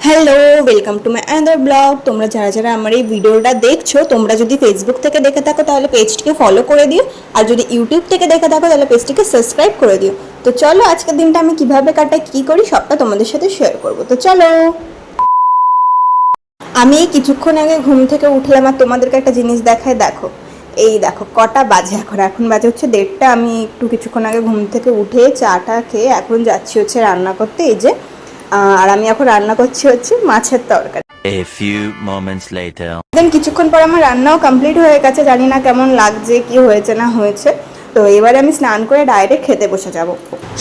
Hello, welcome to my another blog. তোমরা যারা যারা আমার এই ভিডিওটা দেখছো, তোমরা যদি ফেসবুক থেকে দেখে থাকো তাহলে পেজটিকে ফলো করে দিও, আর যদি ইউটিউব থেকে দেখে থাকো তাহলে পেজটিকে সাবস্ক্রাইব করে দিও। তো চলো, আজকের দিনটা আমি কিভাবে কাটাই, কী করি, সবটা তোমাদের সাথে শেয়ার করবো। তো চলো, আমি এই কিছুক্ষণ আগে ঘুম থেকে উঠলাম আর তোমাদেরকে একটা জিনিস দেখায়। দেখো, এই দেখো কটা বাজে। এখন বাজে হচ্ছে 1:30। আমি একটু কিছুক্ষণ আগে ঘুম থেকে উঠে চাটা খেয়ে এখন যাচ্ছি হচ্ছে রান্না করতে। এই যে আর আমি এখন রান্না করছি হচ্ছে মাছের তরকারি। A few moments later. দেন কিছুক্ষণ পর আমার রান্নাও কমপ্লিট হয়ে গেছে। জানি না কেমন লাগছে, কি হয়েছে না হয়েছে। তো এবারে আমি স্নান করে ডাইরেক্ট খেতে বসে যাব।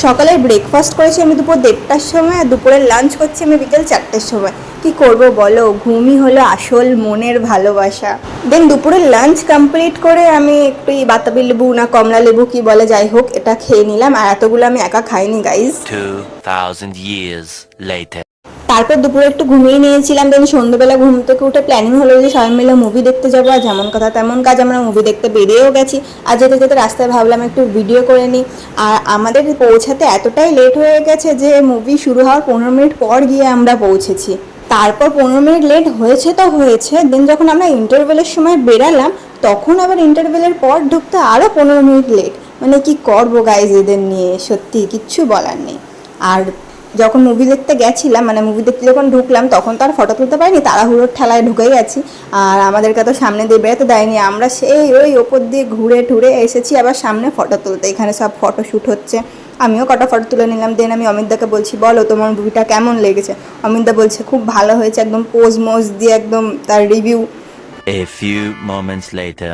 সকালের ব্রেকফাস্ট করেছি আমি দুপুর 1:30টার সময়, আর দুপুরের লাঞ্চ করছি আমি বিকেল 4টের সময়। কি করব বলো, ঘুমই হলো আসল মনের ভালোবাসা। দেন দুপুরের লাঞ্চ কমপ্লিট করে আমি একটু বাতাবি লেবু না কমলা লেবু কি বলে, যাই হোক, এটা খেয়ে নিলাম। আর এতগুলো আমি একা খাইনি গাইজ। 2000 years later. তারপর দুপুরে একটু ঘুমিয়ে নিয়েছিলাম। দেন সন্ধ্যেবেলা ঘুম থেকে উঠে প্ল্যানিং হলো যে সবাই মিলে মুভি দেখতে যাবো। আর যেমন কথা তেমন কাজ, আমরা মুভি দেখতে বেরিয়েও গেছি। আর যেতে যেতে রাস্তায় ভাবলাম একটু ভিডিও করে নিই। আর আমাদের পৌঁছাতে এতটাই লেট হয়ে গেছে যে মুভি শুরু হওয়ার 15 মিনিট পর গিয়ে আমরা পৌঁছেছি। তারপর 15 মিনিট লেট হয়েছে তো হয়েছে, দেন যখন আমরা ইন্টারভেলের সময় বেরালাম তখন আবার ইন্টারভেলের পর ঢুকতে আরও 15 মিনিট লেট। মানে কি করবো গাইজ, এদের নিয়ে সত্যি কিচ্ছু বলার নেই। আর যখন মুভি দেখতে গেছিলাম, মানে মুভি দেখতে যখন ঢুকলাম তখন তো আর ফটো তুলতে পারিনি, তাড়াহুড়োর ঠেলায় ঢুকে গেছি। আর আমাদেরকে তো সামনে দিয়ে বেরোতে দেয়নি, আমরা সেই ওই ওপর দিয়ে ঘুরে ঠুরে এসেছি আবার সামনে ফটো তুলতে। এখানে সব ফটো শ্যুট হচ্ছে, আমিও কটা ফটো তুলে নিলাম। দেন আমি অমিতদাকে বলছি, বলো তোমার মুভিটা কেমন লেগেছে। অমিতদা বলছে খুব ভালো হয়েছে, একদম পোজ মোজ দিয়ে একদম তার review. A few moments later.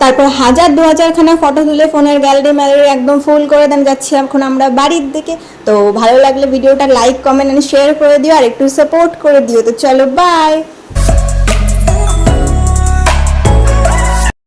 তারপর 1000-2000 ফটো তুলে ফোনের গ্যালারি ম্যালারি একদম ফুল করে দেন যাচ্ছি এখন আমরা বাড়ির দিকে। তো ভালো লাগলে ভিডিওটা লাইক কমেন্ট এন্ড শেয়ার করে দিও, আর একটু সাপোর্ট করে দিও। তো চলো, বাই।